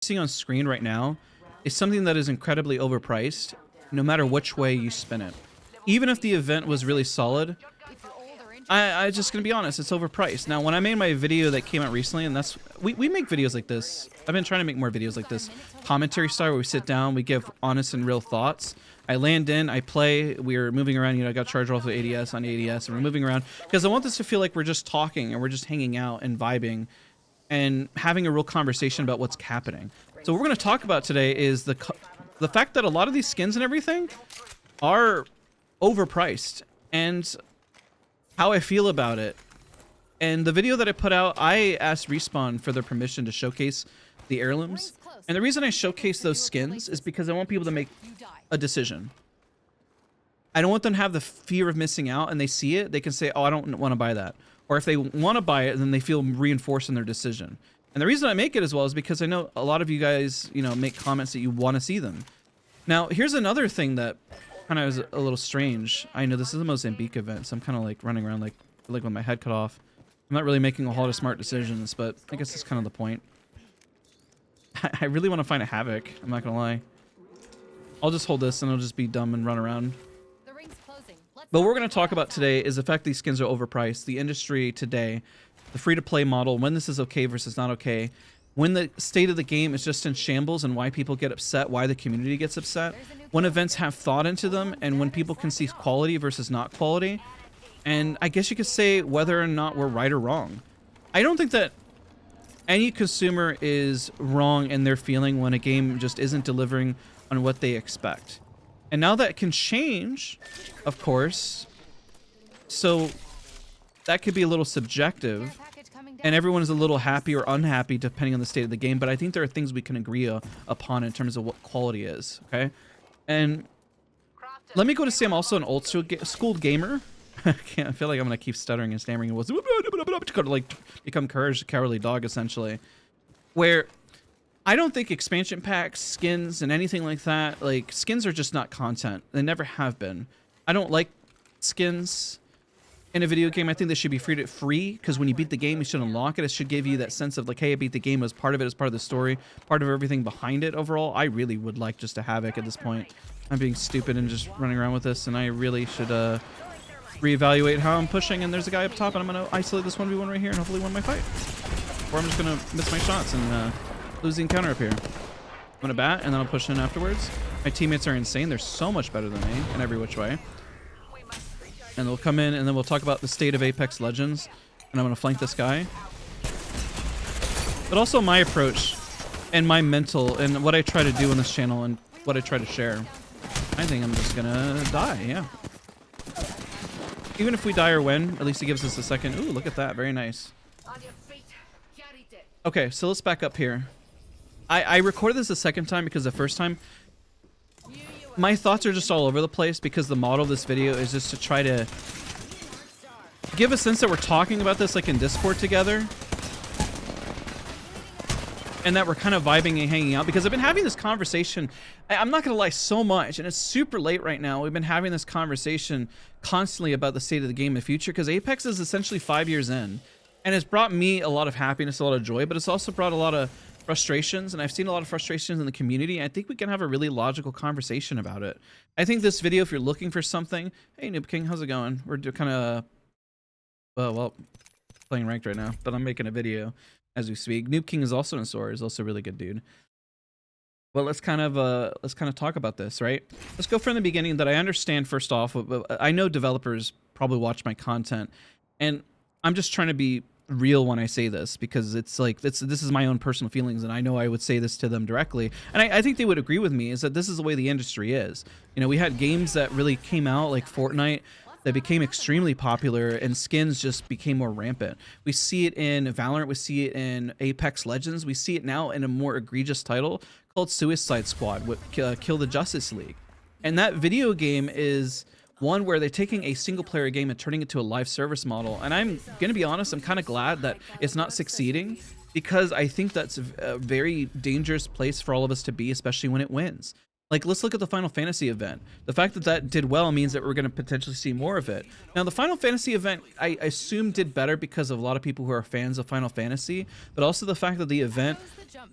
seeing on screen right now is something that is incredibly overpriced, no matter which way you spin it. Even if the event was really solid, I just gonna be honest, it's overpriced. Now, when I made my video that came out recently, and that's we make videos like this. I've been trying to make more videos like this, commentary style, where we sit down, we give honest and real thoughts. I land in, I play, we're moving around. You know, I got charged off of ADS on ADS, and we're moving around because I want this to feel like we're just talking and we're just hanging out and vibing and having a real conversation about what's happening. So what we're gonna talk about today is the fact that a lot of these skins and everything are overpriced, and how I feel about it. And the video that I put out, I asked Respawn for their permission to showcase the heirlooms. And the reason I showcase those skins is because I want people to make a decision. I don't want them to have the fear of missing out, and they see it, they can say, oh, I don't want to buy that. Or if they want to buy it, then they feel reinforced in their decision. And the reason I make it as well is because I know a lot of you guys, you know, make comments that you want to see them. Now, here's another thing that kind of is a little strange. I know this is the Mozambique event, so I'm kind of like running around like with my head cut off. I'm not really making a whole lot of smart decisions, but I guess that's kind of the point. I really want to find a Havoc. I'm not gonna lie. I'll just hold this and I'll just be dumb and run around. But what we're going to talk about today is the fact these skins are overpriced, the industry today, the free-to-play model, when this is okay versus not okay, when the state of the game is just in shambles and why people get upset, why the community gets upset, when events have thought into them, and when people can see quality versus not quality. And I guess you could say whether or not we're right or wrong. I don't think that any consumer is wrong in their feeling when a game just isn't delivering on what they expect. And now that can change, of course, so that could be a little subjective, and everyone is a little happy or unhappy depending on the state of the game, but I think there are things we can agree upon in terms of what quality is, okay? And let me go to say I'm also an old school gamer. I feel like I'm going to keep stuttering and stammering. It was to like become Courage the Cowardly Dog, essentially, where I don't think expansion packs, skins, and anything like that, like, skins are just not content. They never have been. I don't like skins in a video game. I think they should be free, because when you beat the game, you should unlock it. It should give you that sense of like, hey, I beat the game as part of it, as part of the story, part of everything behind it overall. I really would like just a Havoc at this point. I'm being stupid and just running around with this, and I really should reevaluate how I'm pushing. And there's a guy up top, and I'm going to isolate this 1v1 right here and hopefully win my fight. Or I'm just going to miss my shots and lose the encounter up here. I'm going to bat, and then I'll push in afterwards. My teammates are insane. They're so much better than me in every which way. And they'll come in, and then we'll talk about the state of Apex Legends. And I'm going to flank this guy. But also my approach and my mental and what I try to do on this channel and what I try to share. I think I'm just going to die, yeah. Even if we die or win, at least it gives us a second. Ooh, look at that. Very nice. Okay, so let's back up here. I recorded this a second time because the first time my thoughts are just all over the place, because the model of this video is just to try to give a sense that we're talking about this like in Discord together, and that we're kind of vibing and hanging out, because I've been having this conversation, I'm not gonna lie, so much, and it's super late right now. We've been having this conversation constantly about the state of the game in the future, because Apex is essentially 5 years in, and it's brought me a lot of happiness, a lot of joy, but it's also brought a lot of frustrations, and I've seen a lot of frustrations in the community. I think we can have a really logical conversation about it. I think this video, if you're looking for something, hey Noob King, how's it going? We're kind of well playing ranked right now, but I'm making a video as we speak. Noob King is also in store. He's also a really good dude. Well, let's kind of talk about this, right? Let's go from the beginning. That I understand, first off, I know developers probably watch my content, and I'm just trying to be real when I say this, because it's like this is my own personal feelings, and I know I would say this to them directly, and I think they would agree with me, is that this is the way the industry is. You know, we had games that really came out like Fortnite that became extremely popular, and skins just became more rampant. We see it in Valorant, we see it in Apex Legends, we see it now in a more egregious title called Suicide Squad with Kill the Justice League. And that video game is one where they're taking a single player game and turning it to a live service model. And I'm gonna be honest, I'm kind of glad that it's not succeeding, because I think that's a very dangerous place for all of us to be, especially when it wins. Like, let's look at the Final Fantasy event. The fact that that did well means that we're going to potentially see more of it. Now, the Final Fantasy event, I assume, did better because of a lot of people who are fans of Final Fantasy, but also the fact that the event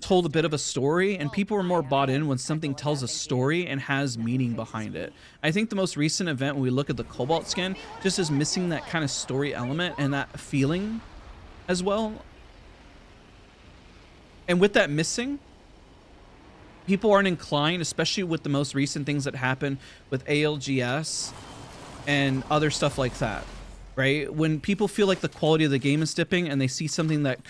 told a bit of a story, and people were more bought in when something tells a story and has meaning behind it. I think the most recent event, when we look at the Cobalt skin, just is missing that kind of story element and that feeling as well. And with that missing, people aren't inclined, especially with the most recent things that happen with ALGS and other stuff like that, right? When people feel like the quality of the game is dipping and they see something that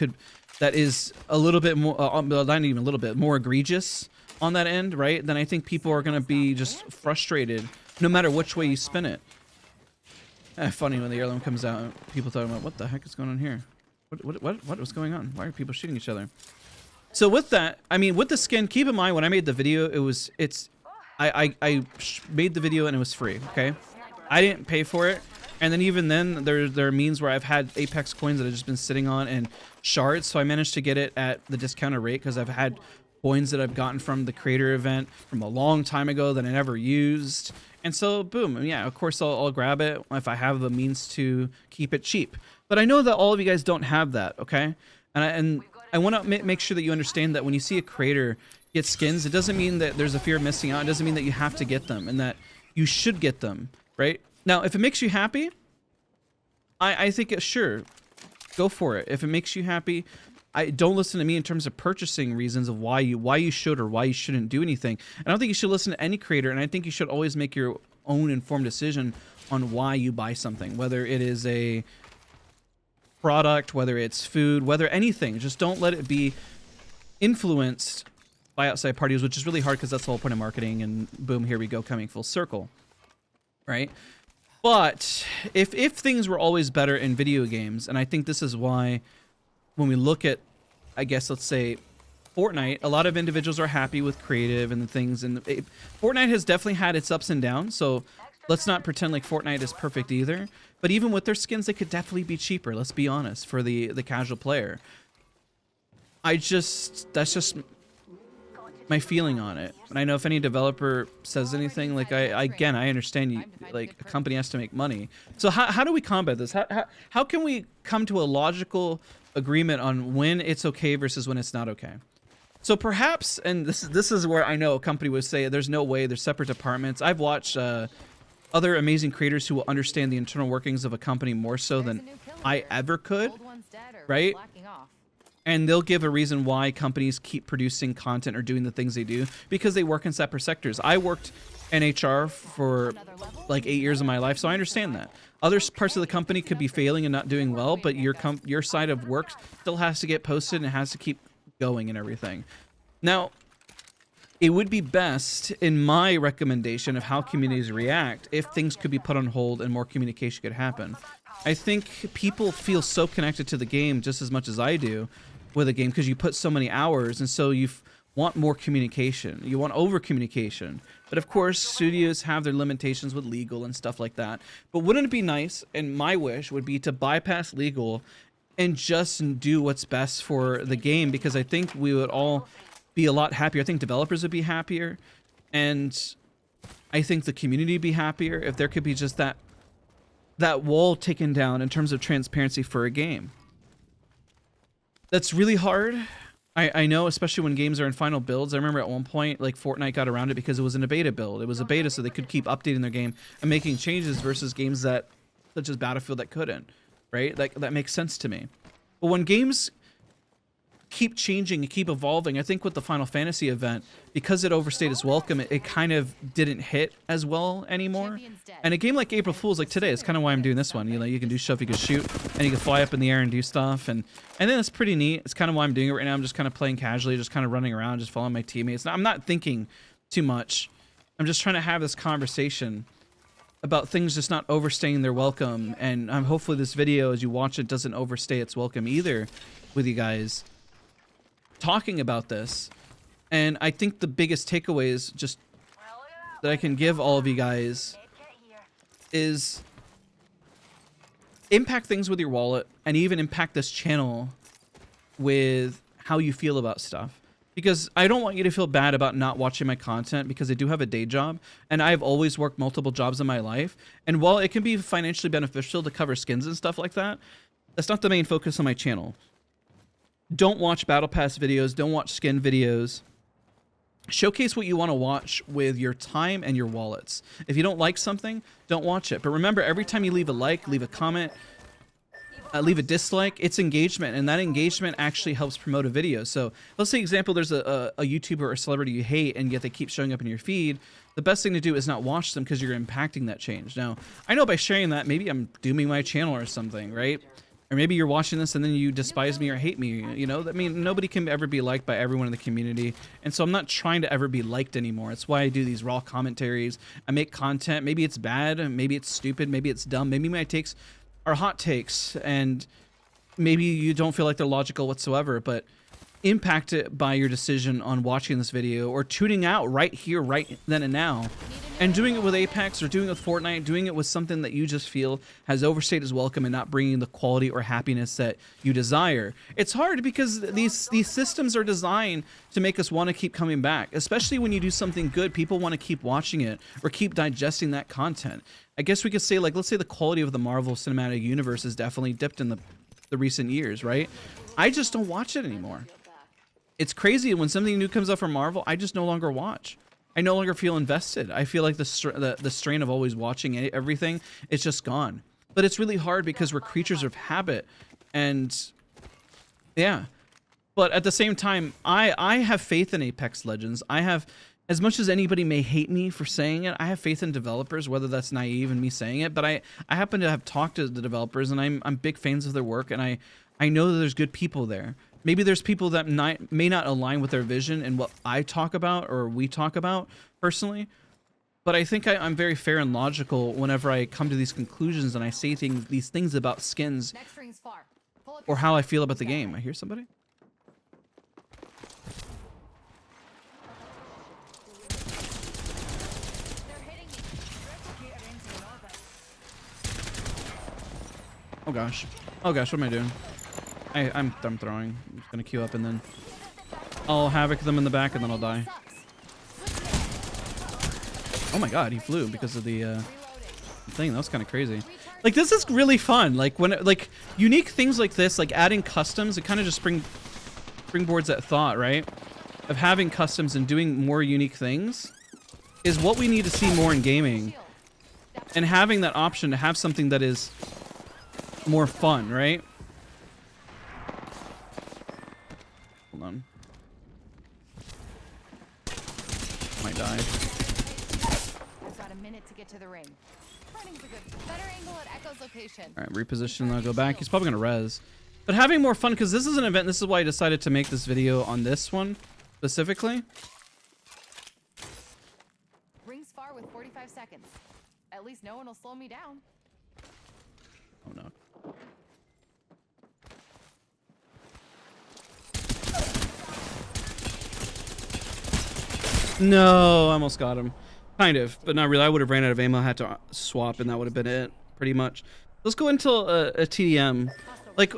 is a little bit more, not even a little bit, more egregious on that end, right? Then I think people are going to be just frustrated no matter which way you spin it. Funny when the heirloom comes out, people talking about, what the heck is going on here? What was going on? Why are people shooting each other? So with that, I mean, with the skin, keep in mind when I made the video, I made the video and it was free. Okay, I didn't pay for it, and then even then, there are means where I've had Apex coins that have just been sitting on and shards, so I managed to get it at the discounted rate because I've had coins that I've gotten from the creator event from a long time ago that I never used, and so boom, yeah, of course I'll grab it if I have the means to keep it cheap. But I know that all of you guys don't have that, okay, and I want to make sure that you understand that when you see a creator get skins, it doesn't mean that there's a fear of missing out. It doesn't mean that you have to get them and that you should get them, right? Now, if it makes you happy, I think sure, go for it. If it makes you happy, don't listen to me in terms of purchasing reasons of why you should or why you shouldn't do anything. I don't think you should listen to any creator, and I think you should always make your own informed decision on why you buy something, whether it is a product, whether it's food, whether anything. Just don't let it be influenced by outside parties, which is really hard because that's the whole point of marketing, and boom, here we go, coming full circle, right? But if things were always better in video games, and I think this is why when we look at, I guess, let's say Fortnite, a lot of individuals are happy with creative and the things, and Fortnite has definitely had its ups and downs, so let's not pretend like Fortnite is perfect either. But even with their skins, they could definitely be cheaper, let's be honest, for the casual player. That's just my feeling on it. And I know if any developer says anything, like again, I understand like a company has to make money. So how do we combat this? How can we come to a logical agreement on when it's okay versus when it's not okay? So perhaps, and this is where I know a company would say there's no way, there's separate departments. I've watched other amazing creators who will understand the internal workings of a company more so than I ever could, right? And they'll give a reason why companies keep producing content or doing the things they do, because they work in separate sectors. I worked in HR for like 8 years of my life, so I understand that. Other parts of the company could be failing and not doing well, but your side of work still has to get posted and it has to keep going and everything. Now, it would be best, in my recommendation of how communities react, if things could be put on hold and more communication could happen. I think people feel so connected to the game just as much as I do with a game because you put so many hours, and so you want more communication. You want over communication. But of course, studios have their limitations with legal and stuff like that. But wouldn't it be nice, and my wish would be to bypass legal and just do what's best for the game, because I think we would all be a lot happier. I think developers would be happier, and I think the community would be happier if there could be just that wall taken down in terms of transparency for a game. That's really hard. I know, especially when games are in final builds. I remember at one point, like, Fortnite got around it because it was in a beta build. It was a beta, so they could keep updating their game and making changes versus games that, such as Battlefield, that couldn't, right? That makes sense to me. But when games keep changing and keep evolving, I think with the Final Fantasy event, because it overstayed its welcome, it kind of didn't hit as well anymore. And a game like April Fool's, like today, is kind of why I'm doing this one. You know, you can do stuff, you can shoot, and you can fly up in the air and do stuff, and then it's pretty neat. It's kind of why I'm doing it right now. I'm just kind of playing casually, just kind of running around, just following my teammates. Now, I'm not thinking too much. I'm just trying to have this conversation about things just not overstaying their welcome, and hopefully this video, as you watch it, doesn't overstay its welcome either with you guys talking about this. And I think the biggest takeaways just that I can give all of you guys is impact things with your wallet, and even impact this channel with how you feel about stuff. because I don't want you to feel bad about not watching my content, because I do have a day job and I've always worked multiple jobs in my life. And while it can be financially beneficial to cover skins and stuff like that, that's not the main focus on my channel. Don't watch battle pass videos. Don't watch skin videos. Showcase what you want to watch with your time and your wallets. If you don't like something, don't watch it. But remember, every time you leave a like, leave a comment, leave a dislike, it's engagement, and that engagement actually helps promote a video. So let's say, example, there's a YouTuber or a celebrity you hate and yet they keep showing up in your feed. The best thing to do is not watch them, because you're impacting that change. Now, I know by sharing that, maybe I'm dooming my channel or something, right? Or maybe you're watching this and then you despise me or hate me, you know? I mean, nobody can ever be liked by everyone in the community. And so I'm not trying to ever be liked anymore. That's why I do these raw commentaries. I make content. Maybe it's bad. Maybe it's stupid. Maybe it's dumb. Maybe my takes are hot takes. And maybe you don't feel like they're logical whatsoever. But impact it by your decision on watching this video or tuning out right here, right then and now. And doing it with Apex or doing it with Fortnite, doing it with something that you just feel has overstayed its welcome and not bringing the quality or happiness that you desire. It's hard because these systems are designed to make us want to keep coming back, especially when you do something good. People want to keep watching it or keep digesting that content. I guess we could say, like, let's say the quality of the Marvel Cinematic Universe has definitely dipped in the recent years, right? I just don't watch it anymore. It's crazy when something new comes up from Marvel, I just no longer watch. I no longer feel invested. I feel like the strain of always watching everything, it's just gone. But it's really hard because we're creatures of habit. And yeah. But at the same time, I have faith in Apex Legends. I have, as much as anybody may hate me for saying it, I have faith in developers, whether that's naive in me saying it. But I happen to have talked to the developers, and I'm big fans of their work, and I know that there's good people there. Maybe there's people that may not align with their vision and what I talk about or we talk about personally, but I think I'm very fair and logical whenever I come to these conclusions and I say these things about skins or how I feel about the game. I hear somebody? Oh gosh. Oh gosh, what am I doing? I'm throwing. I'm just gonna queue up and then I'll havoc them in the back and then I'll die. Oh my god, he flew because of the thing. That was kind of crazy. Like, this is really fun. Like, when like unique things like this, like adding customs, it kind of just springboards that thought, right? Of having customs and doing more unique things is what we need to see more in gaming. And having that option to have something that is more fun, right? Hold on. Might die. I've got a minute to get to the ring. Running's a good, better angle at Echo's location. All right, reposition. I'll go back. He's probably gonna res, but having more fun, because this is an event. This is why I decided to make this video on this one specifically. Rings far with 45 seconds. At least no one will slow me down. Oh no. No, I almost got him. Kind of, but not really. I would have ran out of ammo, had to swap, and that would have been it, pretty much. Let's go into a TDM. Like,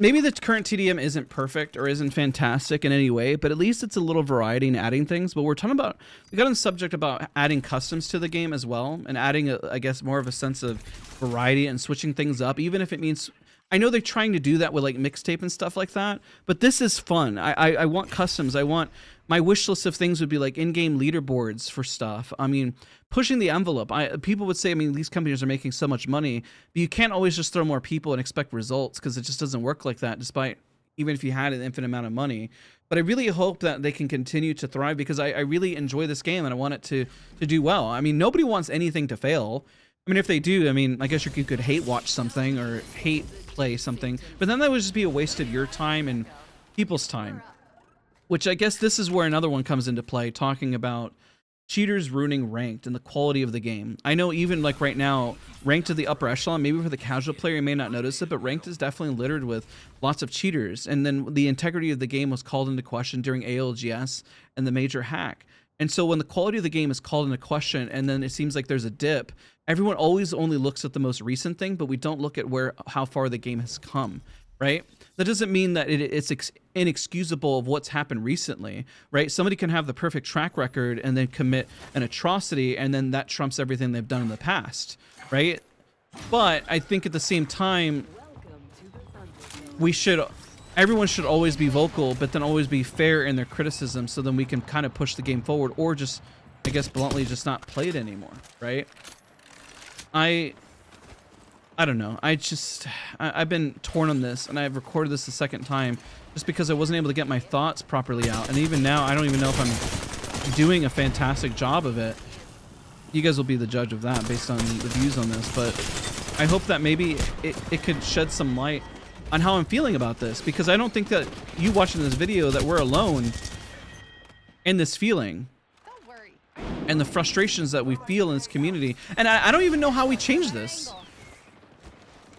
maybe the current TDM isn't perfect or isn't fantastic in any way, but at least it's a little variety in adding things. But we're talking about, we got on the subject about adding customs to the game as well, and adding, I guess, more of a sense of variety and switching things up, even if it means... I know they're trying to do that with like mixtape and stuff like that, but this is fun. I want customs. I want, my wish list of things would be like in-game leaderboards for stuff. I mean, pushing the envelope. People would say, I mean, these companies are making so much money, but you can't always just throw more people and expect results, because it just doesn't work like that, despite even if you had an infinite amount of money. But I really hope that they can continue to thrive, because I really enjoy this game and I want it to do well. I mean, nobody wants anything to fail. I mean, if they do, I mean, I guess you could hate watch something or hate play something, but then that would just be a waste of your time and people's time, which I guess this is where another one comes into play, talking about cheaters ruining ranked and the quality of the game. I know even like right now, ranked to the upper echelon, maybe for the casual player you may not notice it, but ranked is definitely littered with lots of cheaters, and then the integrity of the game was called into question during ALGS and the major hack. And so when the quality of the game is called into question and then it seems like there's a dip, everyone always only looks at the most recent thing, but we don't look at how far the game has come, right? That doesn't mean that it's inexcusable of what's happened recently, right? Somebody can have the perfect track record and then commit an atrocity, and then that trumps everything they've done in the past, right? But I think at the same time, everyone should always be vocal, but then always be fair in their criticism, so then we can kind of push the game forward, or just, I guess, bluntly just not play it anymore, right? I don't know. I've been torn on this, and I've recorded this the second time just because I wasn't able to get my thoughts properly out. And even now, I don't even know if I'm doing a fantastic job of it. You guys will be the judge of that based on the views on this, but I hope that maybe it could shed some light on how I'm feeling about this, because I don't think that you watching this video that we're alone in this feeling Don't worry. and the frustrations that we feel in this community. And I don't even know how we change this.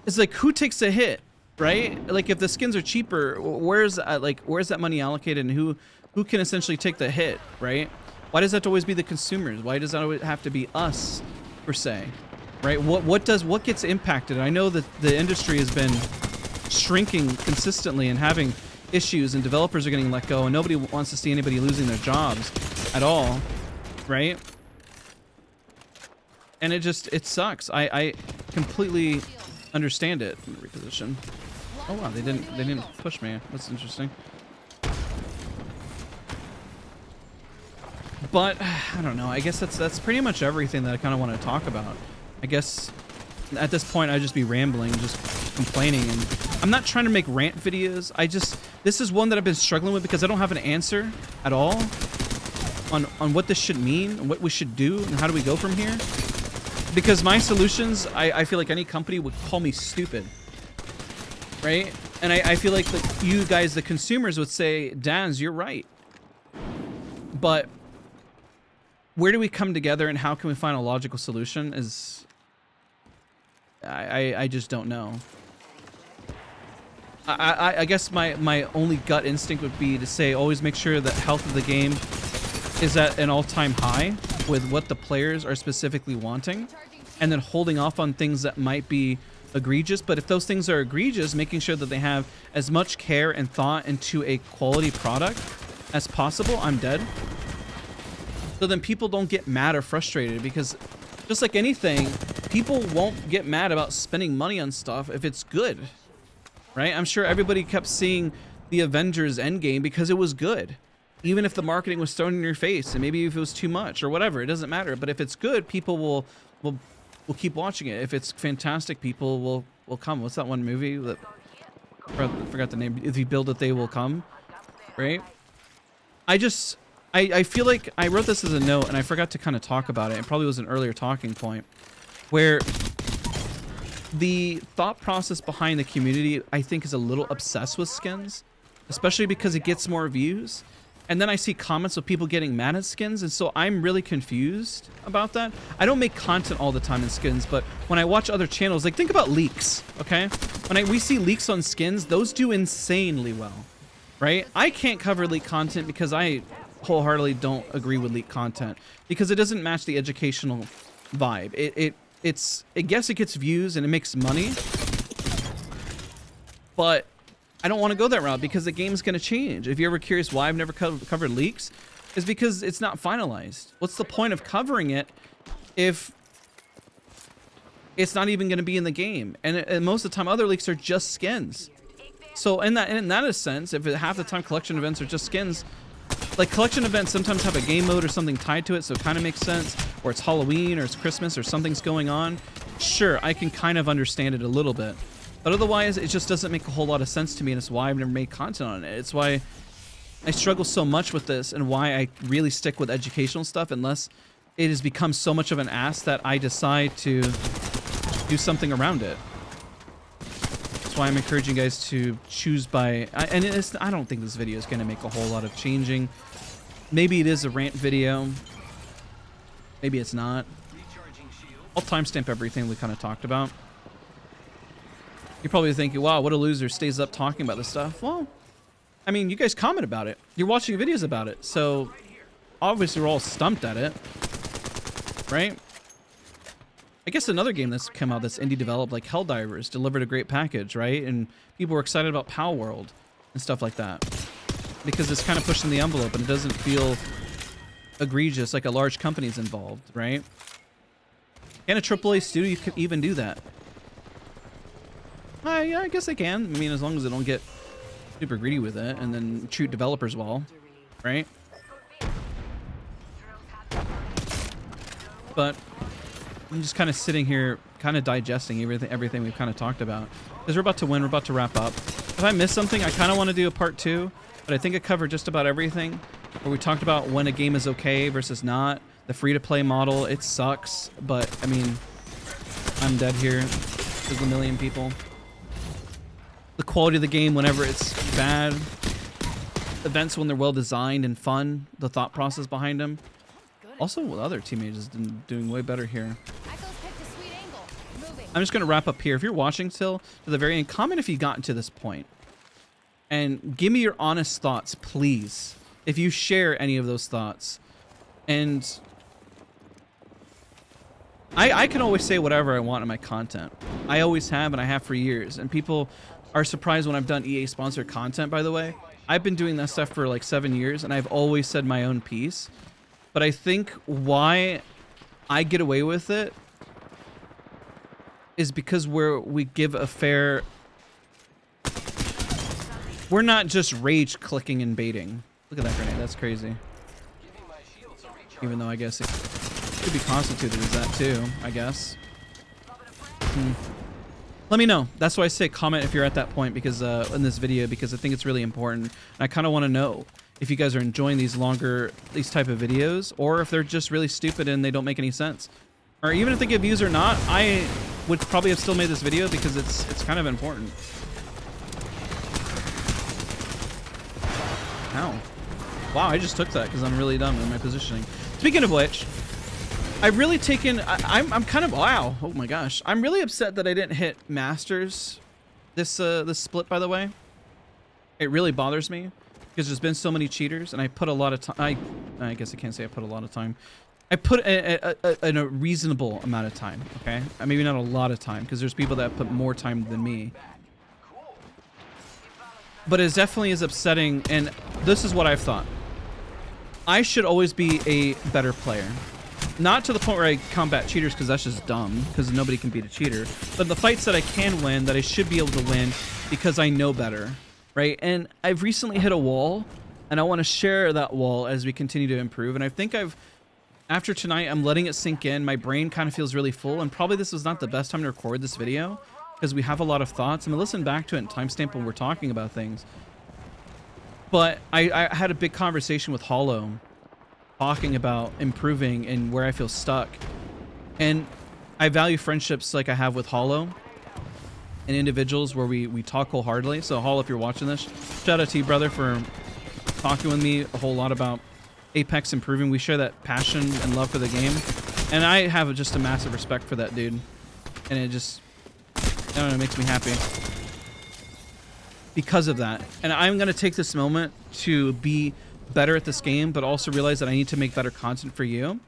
It's like, who takes a hit, right? Like, if the skins are cheaper, where's that money allocated, and who can essentially take the hit, right? Why does that always be the consumers? Why does that always have to be us, per se, right? What gets impacted? I know that the industry has been shrinking consistently and having issues, and developers are getting let go, and nobody wants to see anybody losing their jobs at all, right? And it sucks. I completely understand it. Reposition. Oh wow, they didn't push me. That's interesting. But I don't know. I guess that's pretty much everything that I kind of want to talk about. I guess at this point I'd just be rambling, just complaining, and I'm not trying to make rant videos. This is one that I've been struggling with because I don't have an answer at all on what this should mean, and what we should do, and how do we go from here. Because my solutions, I feel like any company would call me stupid, right? And I feel like you guys, the consumers, would say, Danz, you're right. But where do we come together, and how can we find a logical solution I just don't know. I guess my only gut instinct would be to say always make sure that health of the game is at an all-time high with what the players are specifically wanting, and then holding off on things that might be egregious. But if those things are egregious, making sure that they have as much care and thought into a quality product as possible, I'm dead. So then people don't get mad or frustrated, because just like anything, people won't get mad about spending money on stuff if it's good, right? I'm sure everybody kept seeing the Avengers Endgame because it was good. Even if the marketing was thrown in your face, and maybe if it was too much or whatever, it doesn't matter. But if it's good, people will keep watching it. If it's fantastic, people will come. What's that one movie that I forgot the name? If you build it, they will come, right? I feel like I wrote this as a note, and I forgot to kind of talk about it. It probably was an earlier talking point, where the thought process behind the community, I think, is a little obsessed with skins, especially because it gets more views. And then I see comments of people getting mad at skins, and so I'm really confused about that. I don't make content all the time in skins, but when I watch other channels, like, think about leaks, okay? When we see leaks on skins, those do insanely well, right? I can't cover leak content because I wholeheartedly don't agree with leak content, because it doesn't match the educational vibe. I guess it gets views and it makes money, but I don't want to go that route, because the game's going to change. If you're ever curious why I've never covered leaks, is because it's not finalized. What's the point of covering it if it's not even going to be in the game? And most of the time, other leaks are just skins. So in that sense, if half the time collection events are just skins, like, collection events sometimes have a game mode or something tied to it, so it kind of makes sense. Or it's Halloween, or it's Christmas, or something's going on. Sure, I can kind of understand it a little bit. But otherwise, it just doesn't make a whole lot of sense to me, and it's why I've never made content on it. It's why I struggle so much with this, and why I really stick with educational stuff, unless it has become so much of an ass that I decide to do something around it. That's why I'm encouraging you guys to choose by... I don't think this video is going to make a whole lot of changing. Maybe it is a rant video. Maybe it's not. I'll timestamp everything we kind of talked about. You're probably thinking, wow, what a loser stays up talking about this stuff. Well, I mean, you guys comment about it. You're watching videos about it. So obviously we're all stumped at it, right? I guess another game that's come out that's indie developed, like Helldivers, delivered a great package, right? And people were excited about Pow World and stuff like that because it's kind of pushing the envelope and it doesn't feel egregious like a large company's involved, right? Can a AAA studio even do that? Yeah, I guess they can. I mean, as long as they don't get super greedy with it and then treat developers well, right? But I'm just kind of sitting here, kind of digesting everything we've kind of talked about. Because we're about to win, we're about to wrap up. If I missed something, I kind of want to do a part 2, but I think I covered just about everything. Where we talked about when a game is okay versus not. The free-to-play model, it sucks, but I mean, I'm dead here. There's a million people. The quality of the game whenever it's bad. Events when they're well designed and fun. The thought process behind them. Also, with other teammates is doing way better here. I'm just going to wrap up here. If you're watching still to the very end, comment if you've gotten to this point. And give me your honest thoughts, please. If you share any of those thoughts. And I can always say whatever I want in my content. I always have, and I have for years. And people are surprised when I've done EA sponsored content, by the way. I've been doing that stuff for like 7 years, and I've always said my own piece. But I think why I get away with it is because we give a fair... We're not just rage clicking and baiting. Look at that grenade, that's crazy. Even though I guess it could be constituted as that too, I guess. Let me know. That's why I say comment if you're at that point because in this video, because I think it's really important. And I kind of want to know if you guys are enjoying these type of videos, or if they're just really stupid and they don't make any sense. Or even if they get views or not, I would probably have still made this video because it's kind of important. Ow. Wow, I just took that because I'm really dumb in my positioning. Speaking of which, I've really taken... I'm kind of... Wow. Oh my gosh. I'm really upset that I didn't hit Masters this split, by the way. It really bothers me because there's been so many cheaters and I put a lot of time... I guess I can't say I put a lot of time. I put a reasonable amount of time, okay? Maybe not a lot of time because there's people that put more time than me. But it definitely is upsetting, and this is what I've thought. I should always be a better player. Not to the point where I combat cheaters because that's just dumb, because nobody can beat a cheater. But the fights that I can win, that I should be able to win because I know better, right? And I've recently hit a wall, and I want to share that wall as we continue to improve. And I think after tonight, I'm letting it sink in. My brain kind of feels really full, and probably this was not the best time to record this video because we have a lot of thoughts. I'm gonna listen back to it and timestamp when we're talking about things. But I had a big conversation with Hollow talking about improving and where I feel stuck. And I value friendships like I have with Hollow and individuals where we talk wholeheartedly. So Hollow, if you're watching this, shout out to you, brother, for talking with me a whole lot about Apex improving. We share that passion and love for the game. And I have just a massive respect for that dude. And it just, I don't know, it makes me happy because of that. And I'm going to take this moment to be better at this game, but also realize that I need to make better content for you.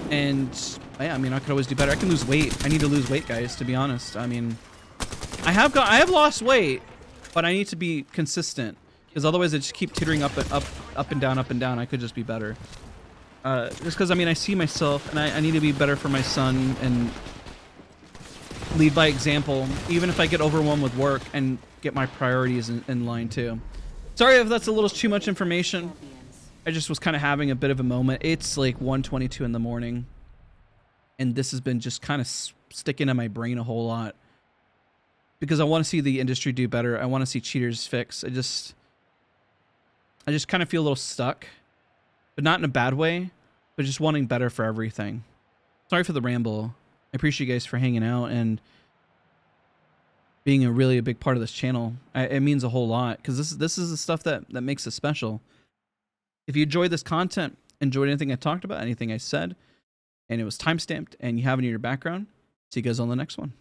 And yeah, I mean, I could always do better. I can lose weight. I need to lose weight, guys, to be honest. I mean, I have lost weight, but I need to be consistent because otherwise I just keep teetering up and down, up and down. I could just be better. Just because, I mean, I see myself and I need to be better for my son and lead by example, even if I get overwhelmed with work, and get my priorities in line too. Sorry if that's a little too much information. I just was kind of having a bit of a moment. It's like 1:22 in the morning, and this has been just kind of sticking in my brain a whole lot because I want to see the industry do better. I want to see cheaters fix. I just kind of feel a little stuck, but not in a bad way, but just wanting better for everything. Sorry for the ramble. I appreciate you guys for hanging out and being a big part of this channel. It means a whole lot because this is the stuff that makes it special. If you enjoyed this content, enjoyed anything I talked about, anything I said, and it was timestamped and you have it in your background, see you guys on the next one.